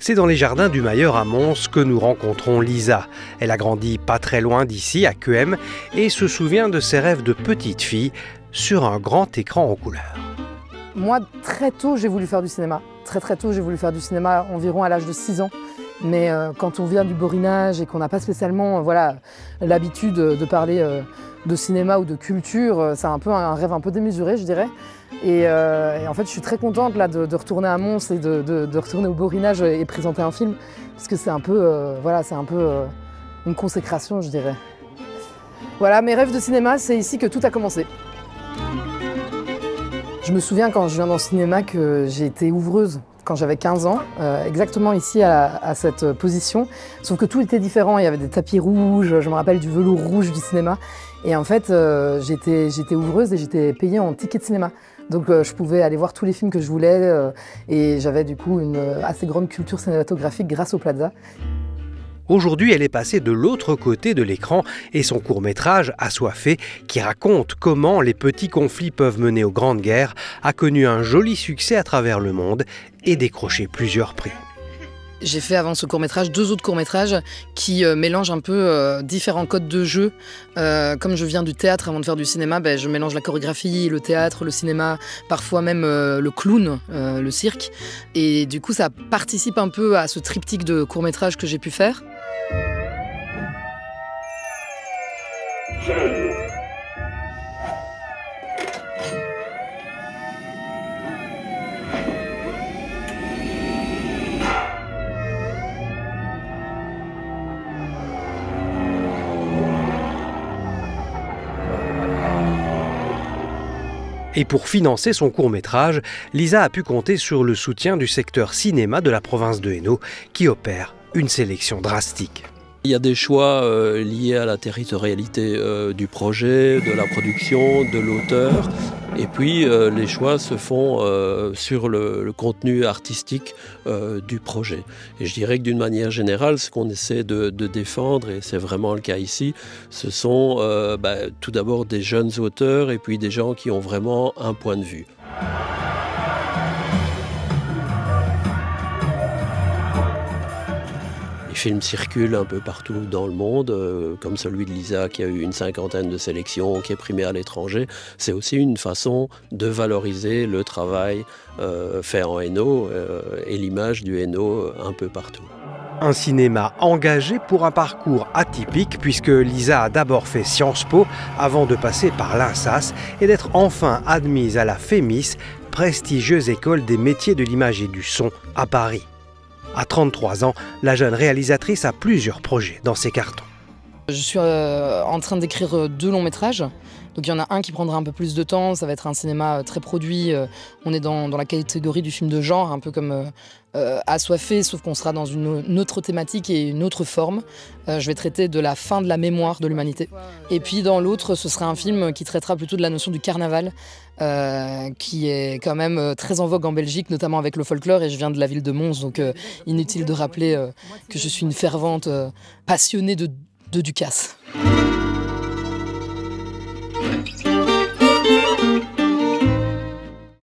C'est dans les jardins du Mailleur à Mons que nous rencontrons Lisa. Elle a grandi pas très loin d'ici, à Cuem, et se souvient de ses rêves de petite fille sur un grand écran en couleur. Moi, très tôt, j'ai voulu faire du cinéma. Très tôt, j'ai voulu faire du cinéma, environ à l'âge de 6 ans. Mais quand on vient du borinage et qu'on n'a pas spécialement l'habitude de parler de cinéma ou de culture, c'est un peu un rêve un peu démesuré, je dirais. Et en fait, je suis très contente là, de retourner à Mons et de retourner au borinage et présenter un film, parce que c'est un peu, une consécration, je dirais. Voilà, mes rêves de cinéma, c'est ici que tout a commencé. Je me souviens quand je viens dans le cinéma que j'ai été ouvreuse quand j'avais 15 ans, exactement ici à cette position, sauf que tout était différent. Il y avait des tapis rouges, je me rappelle du velours rouge du cinéma. Et en fait, j'étais ouvreuse et j'étais payée en ticket de cinéma. Donc je pouvais aller voir tous les films que je voulais et j'avais du coup une assez grande culture cinématographique grâce au Plaza. Aujourd'hui, elle est passée de l'autre côté de l'écran et son court-métrage « Assoiffé », qui raconte comment les petits conflits peuvent mener aux grandes guerres, a connu un joli succès à travers le monde et décroché plusieurs prix. J'ai fait avant ce court-métrage 2 autres courts-métrages qui mélangent un peu différents codes de jeu. Comme je viens du théâtre avant de faire du cinéma, je mélange la chorégraphie, le théâtre, le cinéma, parfois même le clown, le cirque. Et du coup, ça participe un peu à ce triptyque de courts-métrages que j'ai pu faire. Et pour financer son court-métrage, Lisa a pu compter sur le soutien du secteur cinéma de la province de Hainaut, qui opère une sélection drastique. Il y a des choix liés à la territorialité du projet, de la production, de l'auteur. Et puis les choix se font sur le contenu artistique du projet. Et je dirais que d'une manière générale, ce qu'on essaie de défendre, et c'est vraiment le cas ici, ce sont tout d'abord des jeunes auteurs et puis des gens qui ont vraiment un point de vue. Les films circulent un peu partout dans le monde, comme celui de Lisa qui a eu une 50aine de sélections, qui est primé à l'étranger. C'est aussi une façon de valoriser le travail fait en Hainaut et l'image du Hainaut un peu partout. Un cinéma engagé pour un parcours atypique puisque Lisa a d'abord fait Sciences Po avant de passer par l'INSAS et d'être enfin admise à la FEMIS, prestigieuse école des métiers de l'image et du son à Paris. À 33 ans, la jeune réalisatrice a plusieurs projets dans ses cartons. Je suis en train d'écrire 2 longs métrages. Donc il y en a un qui prendra un peu plus de temps, ça va être un cinéma très produit. On est dans la catégorie du film de genre, un peu comme Assoiffé, sauf qu'on sera dans une autre thématique et une autre forme. Je vais traiter de la fin de la mémoire de l'humanité. Et puis dans l'autre, ce sera un film qui traitera plutôt de la notion du carnaval, qui est quand même très en vogue en Belgique, notamment avec le folklore, et je viens de la ville de Mons, donc inutile de rappeler que je suis une fervente passionnée de Ducasse.